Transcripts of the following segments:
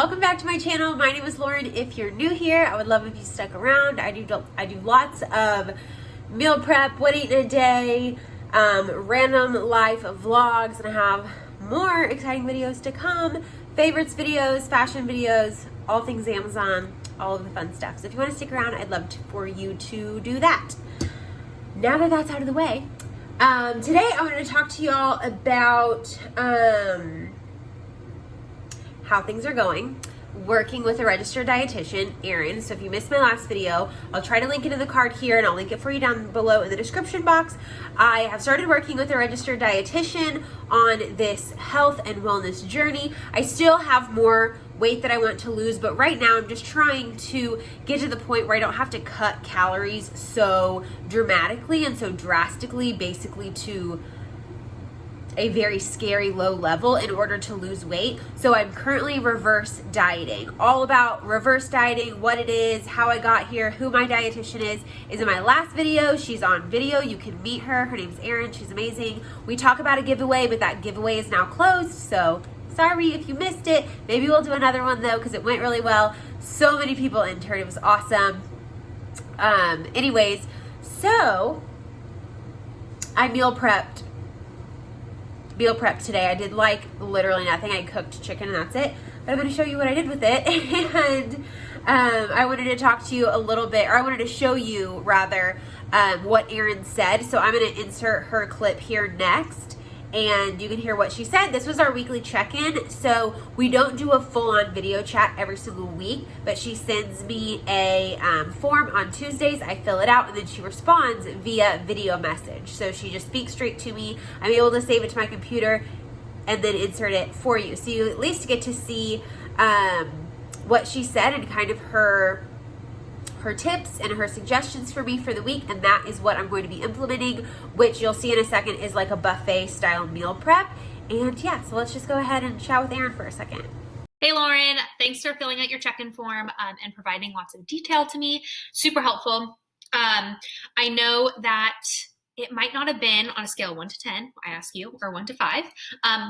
Welcome back to my channel. My name is Lauren. If you're new here, I would love if you stuck around. I do lots of meal prep, what eat in a day, random life vlogs, and I have more exciting videos to come. Favorites videos, fashion videos, all things Amazon, all of the fun stuff. So if you want to stick around, I'd love for you to do that. Now that that's out of the way, today I wanted to talk to y'all about how things are going, working with a registered dietitian, Erin. So if you missed my last video, I'll try to link it in the card here and I'll link it for you down below in the description box. I have started working with a registered dietitian on this health and wellness journey. I still have more weight that I want to lose, but right now I'm just trying to get to the point where I don't have to cut calories so dramatically and so drastically, basically to a very scary low level in order to lose weight. So I'm currently reverse dieting. All about reverse dieting, what it is, how I got here, who my dietitian is in my last video. She's on video. You can meet her. Her name's Erin. She's amazing. We talk about a giveaway, but that giveaway is now closed. So sorry if you missed it. Maybe we'll do another one though, because it went really well. So many people entered. It was awesome. Anyways, so I meal prepped today. I did like literally nothing. I cooked chicken and that's it. But I'm going to show you what I did with it. And I wanted to talk to you a little bit, or I wanted to show you rather what Erin said. So I'm going to insert her clip here next and you can hear what she said. This was our weekly check-in. So we don't do a full-on video chat every single week, but she sends me a form on Tuesdays. I fill it out and then she responds via video message. So she just speaks straight to me. I'm able to save it to my computer and then insert it for you. So you at least get to see what she said and kind of her tips and her suggestions for me for the week, and that is what I'm going to be implementing, which you'll see in a second is like a buffet style meal prep. And yeah, so let's just go ahead and chat with Erin for a second. Hey Lauren, thanks for filling out your check-in form and providing lots of detail to me. Super helpful. I know that it might not have been on a scale of 1 to 10, I ask you, or 1 to 5,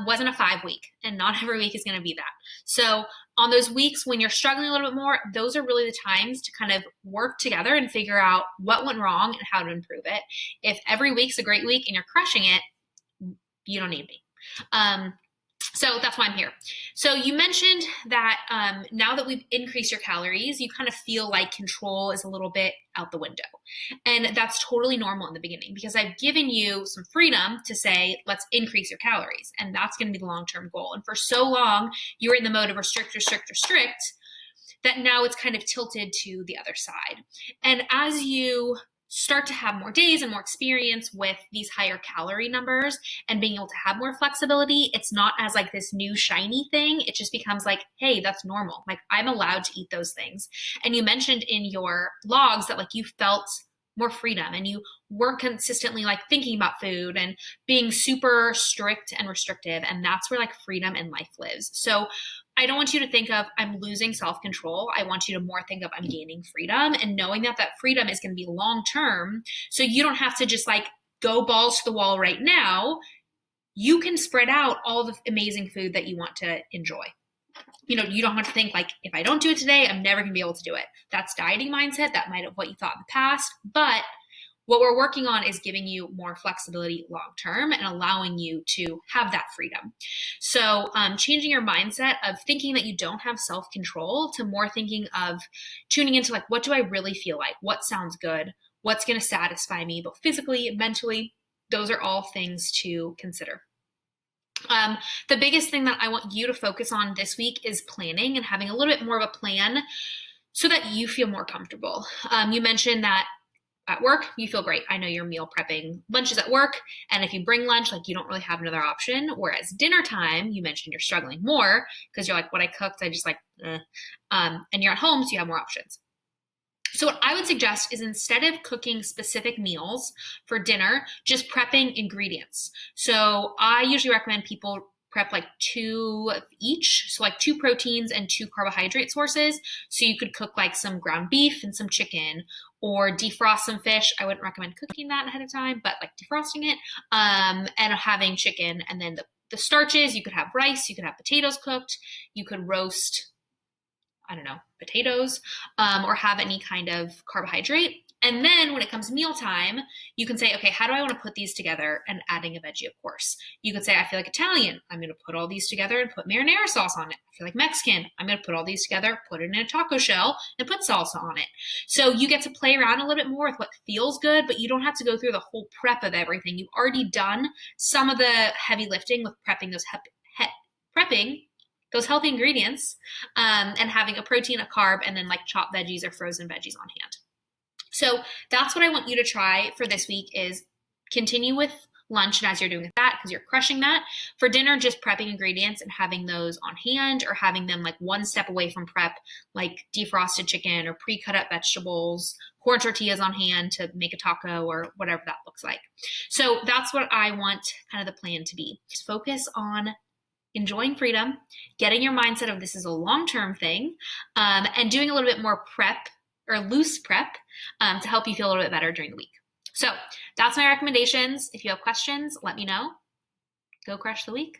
wasn't a 5 week, and not every week is going to be that. So on those weeks when you're struggling a little bit more, those are really the times to kind of work together and figure out what went wrong and how to improve it. If every week's a great week and you're crushing it, you don't need me. So that's why I'm here. So you mentioned that now that we've increased your calories, you kind of feel like control is a little bit out the window. And that's totally normal in the beginning because I've given you some freedom to say, let's increase your calories. And that's going to be the long-term goal. And for so long, you were in the mode of restrict, that now it's kind of tilted to the other side. And as you start to have more days and more experience with these higher calorie numbers and being able to have more flexibility, it's not as like this new shiny thing. It just becomes like, hey, that's normal. Like I'm allowed to eat those things. And you mentioned in your logs that like you felt more freedom and you weren't consistently like thinking about food and being super strict and restrictive. And that's where like freedom in life lives. So I don't want you to think of I'm losing self-control. I want you to more think of I'm gaining freedom and knowing that that freedom is going to be long-term. So you don't have to just like go balls to the wall right now. You can spread out all the amazing food that you want to enjoy. You know, you don't have to think like, if I don't do it today, I'm never going to be able to do it. That's dieting mindset. That might have what you thought in the past, but what we're working on is giving you more flexibility long-term and allowing you to have that freedom. So changing your mindset of thinking that you don't have self-control to more thinking of tuning into like, what do I really feel like? What sounds good? What's going to satisfy me, both physically and mentally? Those are all things to consider. The biggest thing that I want you to focus on this week is planning and having a little bit more of a plan so that you feel more comfortable. You mentioned that at work, you feel great. I know you're meal prepping lunches at work. And if you bring lunch, like you don't really have another option. Whereas dinner time, you mentioned you're struggling more because you're like, what I cooked, I just like, and you're at home, so you have more options. So what I would suggest is instead of cooking specific meals for dinner, just prepping ingredients. So I usually recommend people prep like 2 of each. So like 2 proteins and 2 carbohydrate sources. So you could cook like some ground beef and some chicken or defrost some fish. I wouldn't recommend cooking that ahead of time, but like defrosting it and having chicken. And then the starches, you could have rice, you could have potatoes cooked, you could roast I don't know, potatoes, or have any kind of carbohydrate. And then when it comes mealtime, you can say, okay, how do I want to put these together? And adding a veggie, of course. You could say, I feel like Italian. I'm going to put all these together and put marinara sauce on it. I feel like Mexican. I'm going to put all these together, put it in a taco shell, and put salsa on it. So you get to play around a little bit more with what feels good, but you don't have to go through the whole prep of everything. You've already done some of the heavy lifting with prepping those healthy ingredients, and having a protein, a carb, and then like chopped veggies or frozen veggies on hand. So that's what I want you to try for this week, is continue with lunch, and as you're doing that, because you're crushing that. For dinner, just prepping ingredients and having those on hand, or having them like one step away from prep, like defrosted chicken or pre-cut up vegetables, corn tortillas on hand to make a taco or whatever that looks like. So that's what I want kind of the plan to be. Just focus on enjoying freedom, getting your mindset of this is a long-term thing, and doing a little bit more prep or loose prep to help you feel a little bit better during the week. So that's my recommendations. If you have questions, let me know. Go crush the week.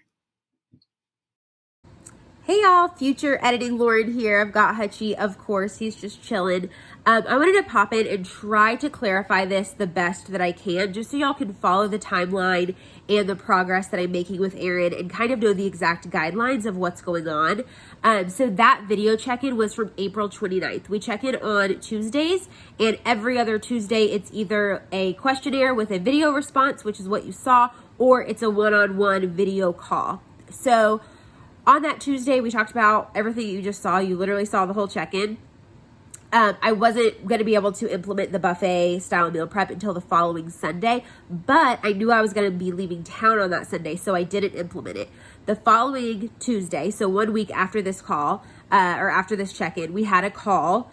Hey y'all, future editing Lauren here. I've got Hutchie, of course, he's just chilling. I wanted to pop in and try to clarify this the best that I can, just so y'all can follow the timeline and the progress that I'm making with Erin and kind of know the exact guidelines of what's going on. So that video check-in was from April 29th. We check in on Tuesdays, and every other Tuesday it's either a questionnaire with a video response, which is what you saw, or it's a one-on-one video call. So on that Tuesday, we talked about everything you just saw. You literally saw the whole check-in. I wasn't going to be able to implement the buffet style meal prep until the following Sunday, but I knew I was going to be leaving town on that Sunday, so I didn't implement it. The following Tuesday, so 1 week after this call, or after this check-in, we had a call,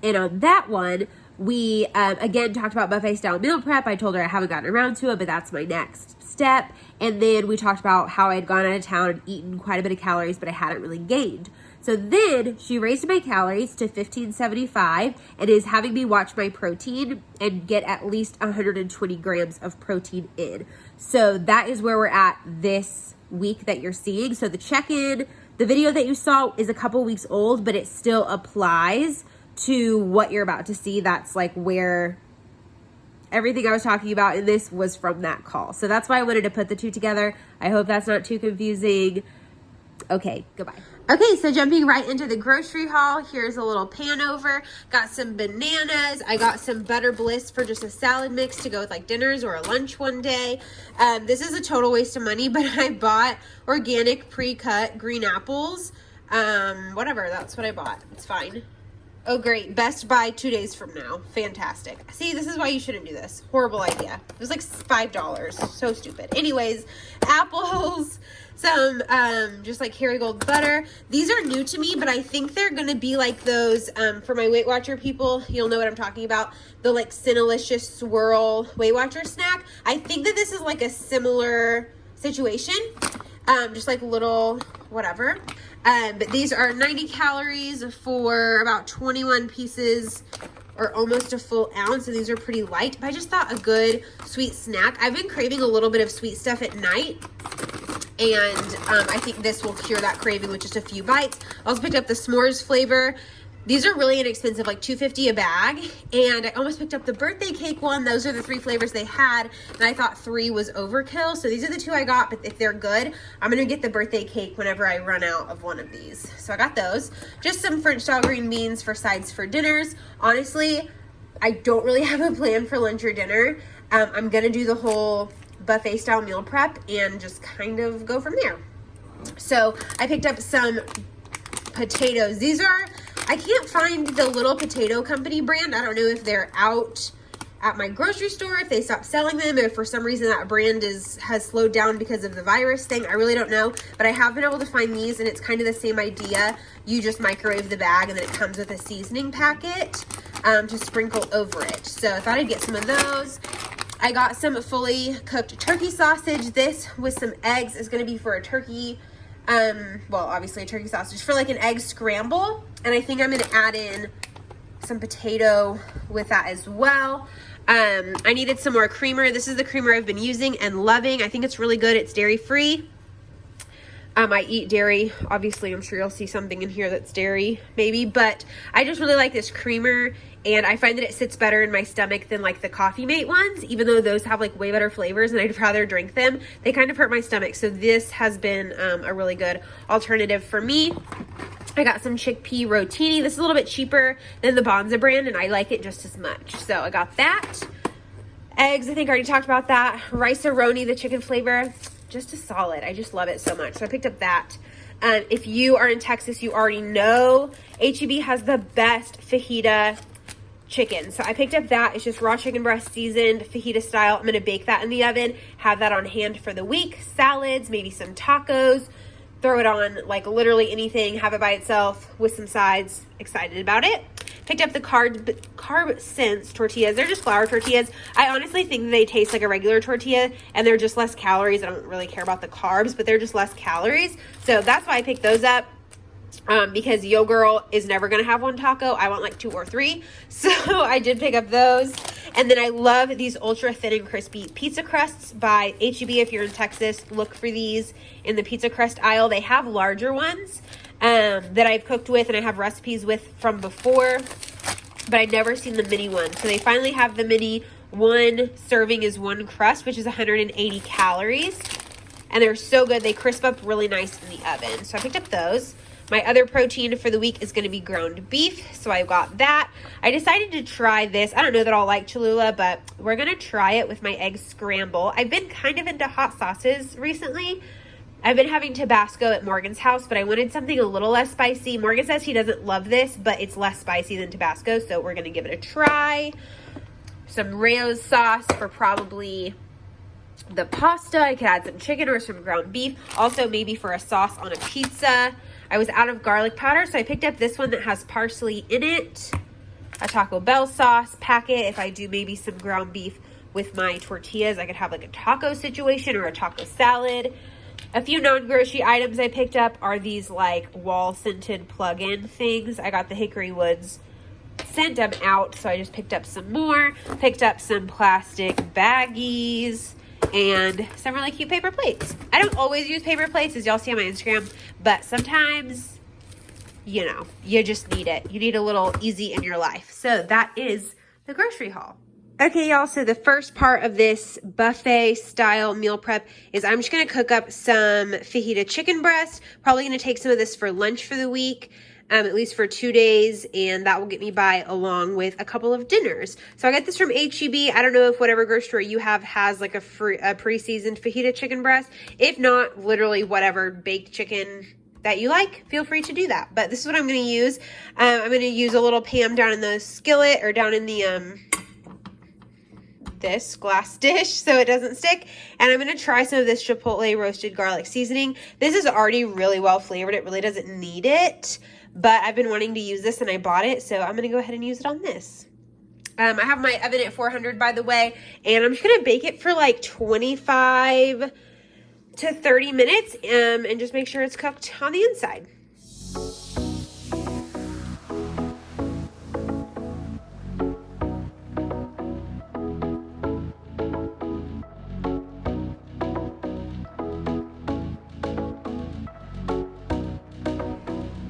and on that one, we, again, talked about buffet style meal prep. I told her I haven't gotten around to it, but that's my next step. And then we talked about how I had gone out of town and eaten quite a bit of calories, but I hadn't really gained. So then she raised my calories to 1575 and is having me watch my protein and get at least 120 grams of protein in. So that is where we're at this week that you're seeing. So the check-in, the video that you saw is a couple weeks old, but it still applies to what you're about to see. That's like where everything I was talking about in this was from that call. So that's why I wanted to put the two together. I hope that's not too confusing. Okay, goodbye. Okay, so jumping right into the grocery haul, here's a little pan over. Got some bananas. I got some Butter Bliss for just a salad mix to go with like dinners or a lunch one day. This is a total waste of money, but I bought organic pre-cut green apples. Whatever, that's what I bought. It's fine. Oh, great. Best Buy 2 days from now. Fantastic. See, this is why you shouldn't do this. Horrible idea. It was like $5. So stupid. Anyways, apples, some just like Kerrygold butter. These are new to me, but I think they're going to be like those, for my Weight Watcher people, you'll know what I'm talking about. The like Cinnalicious Swirl Weight Watcher snack. I think that this is like a similar situation. Just like little whatever. But these are 90 calories for about 21 pieces or almost a full ounce. And these are pretty light, but I just thought a good sweet snack. I've been craving a little bit of sweet stuff at night. And I think this will cure that craving with just a few bites. I also picked up the s'mores flavor. These are really inexpensive, like $2.50 a bag. And I almost picked up the birthday cake one. Those are the 3 flavors they had. And I thought 3 was overkill. So these are the 2 I got. But if they're good, I'm going to get the birthday cake whenever I run out of one of these. So I got those. Just some French style green beans for sides for dinners. Honestly, I don't really have a plan for lunch or dinner. I'm going to do the whole buffet style meal prep and just kind of go from there. So I picked up some potatoes. These are... I can't find the Little Potato Company brand. I don't know if they're out at my grocery store, if they stopped selling them, or if for some reason that brand has slowed down because of the virus thing. I really don't know, but I have been able to find these, and it's kind of the same idea. You just microwave the bag, and then it comes with a seasoning packet to sprinkle over it. So I thought I'd get some of those. I got some fully cooked turkey sausage. This with some eggs is going to be for a turkey, well, obviously a turkey sausage, for like an egg scramble. And I think I'm going to add in some potato with that as well. I needed some more creamer. This is the creamer I've been using and loving. I think it's really good. It's dairy free. I eat dairy. Obviously, I'm sure you'll see something in here that's dairy, maybe. But I just really like this creamer. And I find that it sits better in my stomach than like the Coffee Mate ones. Even though those have like way better flavors and I'd rather drink them, they kind of hurt my stomach. So this has been a really good alternative for me. I got some Chickpea Rotini. This is a little bit cheaper than the Bonza brand, and I like it just as much. So I got that. Eggs, I think I already talked about that. Rice-A-Roni, the chicken flavor, just as solid. I just love it so much. So I picked up that. If you are in Texas, you already know H-E-B has the best fajita chicken. So I picked up that. It's just raw chicken breast seasoned fajita style. I'm going to bake that in the oven, have that on hand for the week. Salads, maybe some tacos. Throw it on like literally anything, have it by itself with some sides. Excited about it. Picked up the Carb Sense tortillas. They're just flour tortillas. I honestly think they taste like a regular tortilla and they're just less calories. I don't really care about the carbs, but they're just less calories. So that's why I picked those up. Because Yo Girl is never going to have one taco. I want like 2 or 3. So I did pick up those. And then I love these ultra thin and crispy pizza crusts by H-E-B. If you're in Texas, look for these in the pizza crust aisle. They have larger ones that I've cooked with and I have recipes with from before, but I'd never seen the mini one. So they finally have the mini. One serving is 1 crust, which is 180 calories. And they're so good. They crisp up really nice in the oven. So I picked up those. My other protein for the week is going to be ground beef, so I got that. I decided to try this. I don't know that I'll like Cholula, but we're going to try it with my egg scramble. I've been kind of into hot sauces recently. I've been having Tabasco at Morgan's house, but I wanted something a little less spicy. Morgan says he doesn't love this, but it's less spicy than Tabasco, so we're going to give it a try. Some Rayo's sauce for probably the pasta. I could add some chicken or some ground beef. Also, maybe for a sauce on a pizza. I was out of garlic powder, so I picked up this one that has parsley in it. A Taco Bell sauce packet. If I do maybe some ground beef with my tortillas, I could have like a taco situation or a taco salad. A few non-grocery items I picked up are these like wall-scented plug-in things. I got the Hickory Woods scent. I'm out, so I just picked up some more. Picked up some plastic baggies and some really cute paper plates. I don't always use paper plates, as y'all see on my Instagram, but sometimes, you know, you just need it. You need a little easy in your life. So that is the grocery haul. Okay, y'all, so the first part of this buffet style meal prep is I'm just going to cook up some fajita chicken breast. Probably going to take some of this for lunch for the week. At least for 2 days, and that will get me by along with a couple of dinners. So I got this from H-E-B. I don't know if whatever grocery store you have has like a pre-seasoned fajita chicken breast. If not, literally whatever baked chicken that you like, feel free to do that. But this is what I'm going to use. I'm going to use a little pan down in the skillet or down in the this glass dish so it doesn't stick, and I'm going to try some of this Chipotle roasted garlic seasoning. This is already really well flavored. It really doesn't need it, but I've been wanting to use this and I bought it, so I'm going to go ahead and use it on this. I have my oven at 400, by the way, and I'm just going to bake it for like 25 to 30 minutes and just make sure it's cooked on the inside.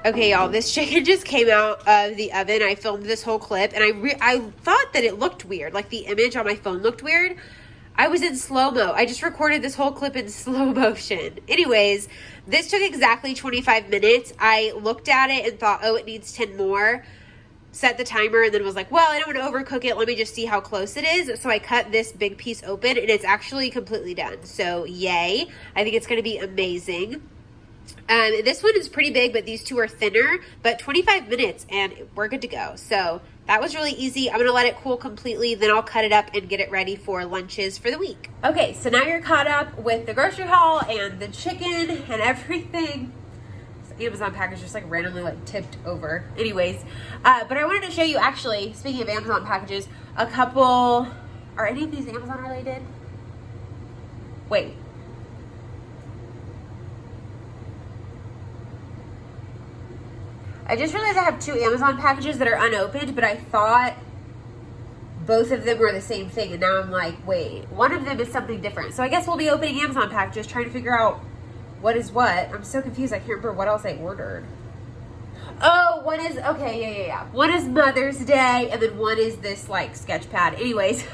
Okay, y'all, this chicken just came out of the oven. I filmed this whole clip, and I thought that it looked weird. Like, the image on my phone looked weird. I was in slow-mo. I just recorded this whole clip in slow motion. Anyways, this took exactly 25 minutes. I looked at it and thought, oh, it needs 10 more. Set the timer, and then was like, well, I don't want to overcook it. Let me just see how close it is. So I cut this big piece open, and it's actually completely done. So, yay. I think it's going to be amazing. This one is pretty big, but these two are thinner, but 25 minutes and we're good to go. So that was really easy. I'm going to let it cool completely. Then I'll cut it up and get it ready for lunches for the week. Okay, so now you're caught up with the grocery haul and the chicken and everything. This Amazon package just like randomly like tipped over. Anyways, but I wanted to show you actually, speaking of Amazon packages, a couple, are any of these Amazon related? Wait. I just realized I have 2 Amazon packages that are unopened, but I thought both of them were the same thing, and now I'm like, wait, one of them is something different. So I guess we'll be opening Amazon packages, trying to figure out What is what? I'm so confused. I can't remember what else I ordered. Oh, one is, okay, yeah. One is Mother's Day, and then one is this, like, sketch pad. Anyways,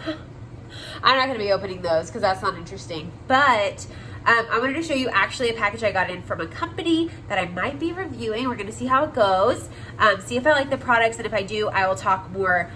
I'm not going to be opening those because that's not interesting. But I wanted to show you actually a package I got in from a company that I might be reviewing. We're going to see how it goes, see if I like the products, and if I do, I will talk more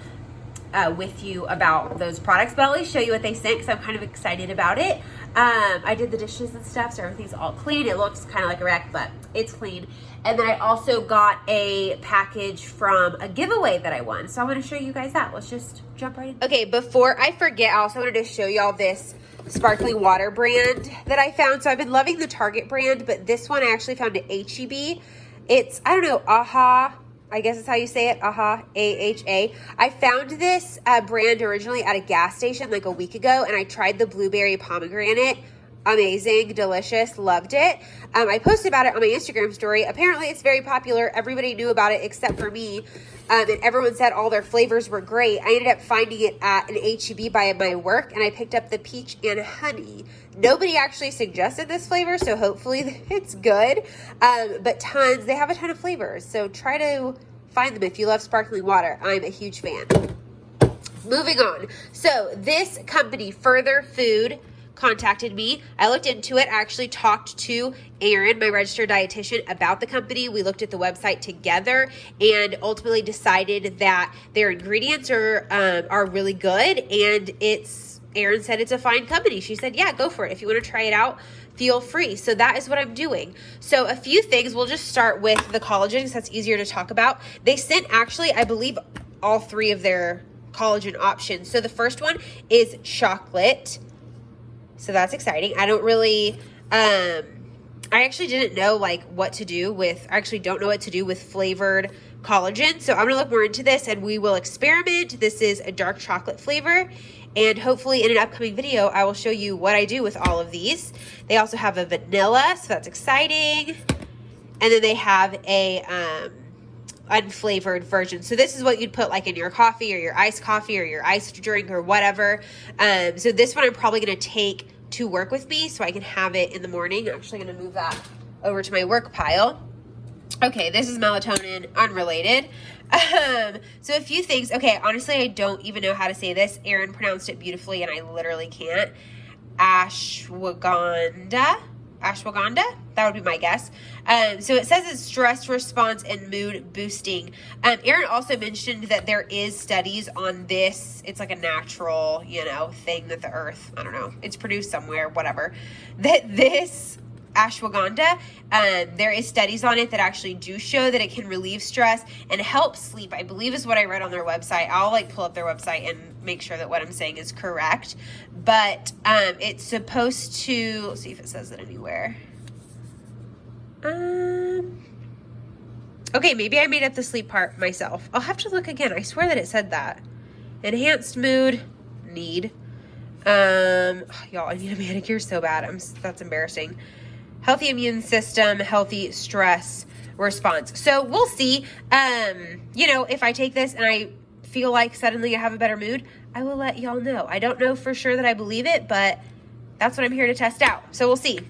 with you about those products. But I'll at least show you what they sent because I'm kind of excited about it. I did the dishes and stuff, so everything's all clean. It looks kind of like a wreck, but it's clean. And then I also got a package from a giveaway that I won. So I want to show you guys that. Let's just jump right in. Okay, before I forget, I also wanted to show y'all this sparkling water brand that I found. So I've been loving the Target brand, but this one I actually found at H-E-B. It's, I don't know, AHA. I guess that's how you say it, AHA, A-H-A. I found this brand originally at a gas station like a week ago, and I tried the blueberry pomegranate. Amazing, delicious, loved it. I posted about it on my Instagram story. Apparently it's very popular. Everybody knew about it except for me. And everyone said all their flavors were great. I ended up finding it at an H-E-B by my work, and I picked up the peach and honey. Nobody actually suggested this flavor, so hopefully it's good. But tons, they have a ton of flavors. So try to find them if you love sparkling water. I'm a huge fan. Moving on. So this company, Further Food, contacted me. I looked into it. I actually talked to Erin, my registered dietitian, about the company. We looked at the website together and ultimately decided that their ingredients are really good, and Erin said it's a fine company. She said, yeah, go for it. If you want to try it out, feel free. So that is what I'm doing. So a few things. We'll just start with the collagen because that's easier to talk about. They sent actually, I believe, all three of their collagen options. So the first one is chocolate. So that's exciting. I don't really, I actually didn't know like what to do with, I actually don't know what to do with flavored collagen. So I'm going to look more into this and we will experiment. This is a dark chocolate flavor. And hopefully in an upcoming video, I will show you what I do with all of these. They also have a vanilla, so that's exciting. And then they have a unflavored version. So this is what you'd put like in your coffee or your iced coffee or your iced drink or whatever. So this one I'm probably going to take to work with me so I can have it in the morning. I'm actually going to move that over to my work pile. Okay, this is melatonin, unrelated. So a few things. Okay, honestly, I don't even know how to say this. Erin pronounced it beautifully, and I literally can't. Ashwagandha? That would be my guess. So it says it's stress response and mood boosting. Erin also mentioned that there is studies on this. It's like a natural, thing that the earth, I don't know, it's produced somewhere, whatever. That this ashwagandha, there is studies on it that actually do show that it can relieve stress and help sleep, I believe is what I read on their website. I'll pull up their website and make sure that what I'm saying is correct. But it's supposed to, let's see if it says it anywhere. Okay, maybe I made up the sleep part myself. I'll have to look again. I swear that it said that. Enhanced mood, need. Y'all, I need a manicure so bad. That's embarrassing. Healthy immune system, healthy stress response. So we'll see. If I take this and I feel like suddenly I have a better mood, I will let y'all know. I don't know for sure that I believe it, but that's what I'm here to test out. So we'll see.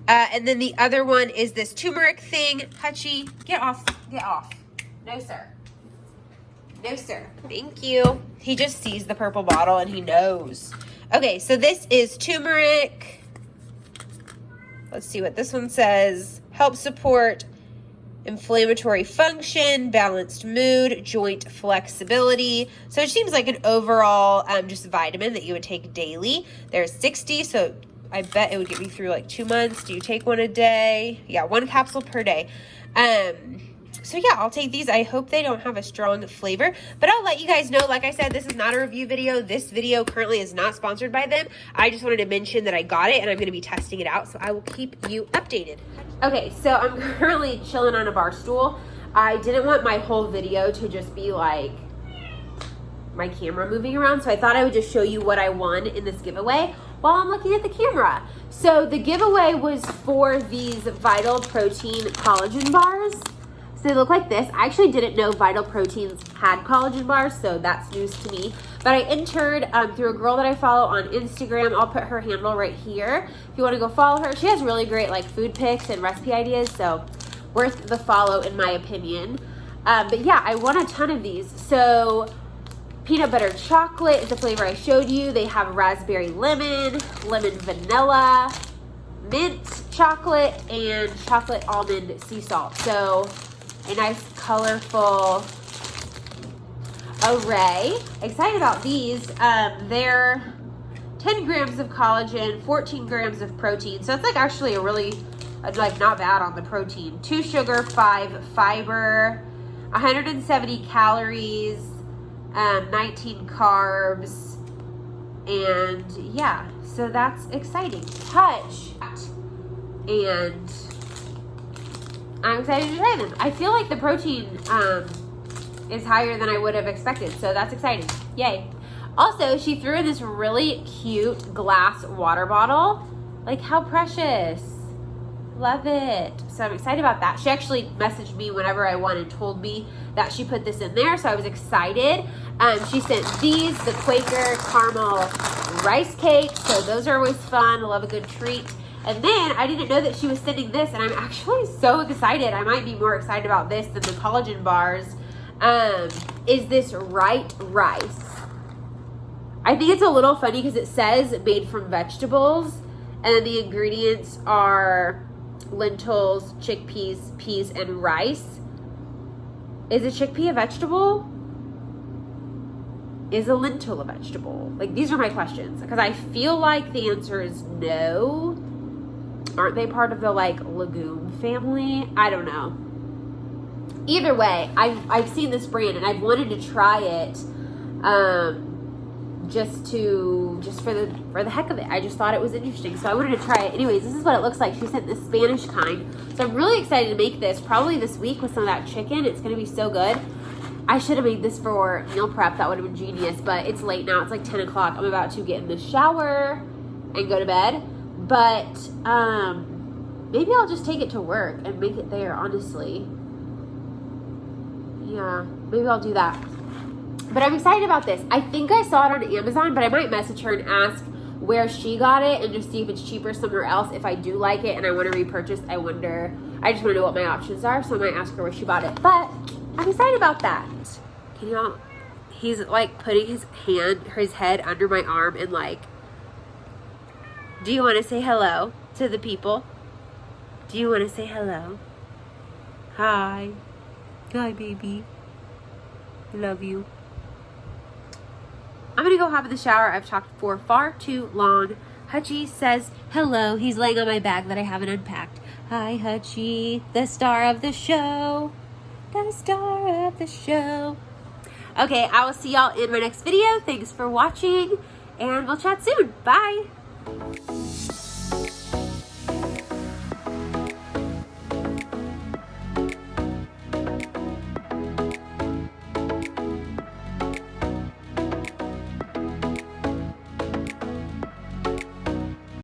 And then the other one is this turmeric thing. Hutchie, get off. Get off. No, sir. No, sir. Thank you. He just sees the purple bottle and he knows. Okay, so this is turmeric. Let's see what this one says. Help support inflammatory function, balanced mood, joint flexibility. So it seems like an overall just vitamin that you would take daily. There's 60, so I bet it would get me through like 2 months. Do you take one a day? Yeah, 1 capsule per day. So yeah, I'll take these. I hope they don't have a strong flavor, but I'll let you guys know. Like I said, this is not a review video. This video currently is not sponsored by them. I just wanted to mention that I got it and I'm going to be testing it out, so I will keep you updated. Okay, so I'm currently chilling on a bar stool. I didn't want my whole video to just be like my camera moving around, so I thought I would just show you what I won in this giveaway while I'm looking at the camera. So the giveaway was for these Vital Protein collagen bars. So they look like this. I actually didn't know Vital Proteins had collagen bars, so that's news to me. But I entered through a girl that I follow on Instagram. I'll put her handle right here if you want to go follow her. She has really great like food pics and recipe ideas, so worth the follow in my opinion. But yeah, I won a ton of these. So peanut butter chocolate is the flavor I showed you. They have raspberry lemon, lemon vanilla, mint chocolate, and chocolate almond sea salt. So a nice colorful array. Excited about these. They're 10 grams of collagen, 14 grams of protein. So it's like actually a really like not bad on the protein. 2 sugar, 5 fiber, 170 calories, 19 carbs, and yeah, so that's exciting. Hutch, and I'm excited to try them. I feel like the protein is higher than I would have expected, so that's exciting. Yay. Also, she threw in this really cute glass water bottle. Like, how precious. Love it. So I'm excited about that. She actually messaged me whenever I won and told me that she put this in there, so I was excited. She sent these, the Quaker caramel rice cakes, so those are always fun. I love a good treat. And then I didn't know that she was sending this, and I'm actually so excited. I might be more excited about this than the collagen bars. Is this right rice? I think it's a little funny because it says made from vegetables, and then the ingredients are lentils, chickpeas, peas, and rice. Is a chickpea a vegetable? Is a lentil a vegetable? Like, these are my questions, because I feel like the answer is no. Aren't they part of the like legume family? I don't know. Either way, I've seen this brand and I've wanted to try it just for the heck of it. I just thought it was interesting, so I wanted to try it. Anyways, this is what it looks like. She sent the Spanish kind, so I'm really excited to make this probably this week with some of that chicken. It's gonna be so good. I should have made this for meal prep. That would have been genius, but it's late now. It's like 10 o'clock. I'm about to get in the shower and go to bed, but maybe I'll just take it to work and make it there, honestly. Yeah, maybe I'll do that. But I'm excited about this. I think I saw it on Amazon, but I might message her and ask where she got it and just see if it's cheaper somewhere else. If I do like it and I want to repurchase, I just want to know what my options are, so I might ask her where she bought it. But I'm excited about that. Can y'all, he's like putting his head under my arm and like, do you want to say hello to the people? Do you want to say hello? Hi. Hi, baby. Love you. I'm gonna go hop in the shower. I've talked for far too long. Hutchie says hello. He's laying on my bag that I haven't unpacked. Hi, Hutchie, the star of the show. The star of the show. Okay, I will see y'all in my next video. Thanks for watching, and we'll chat soon. Bye.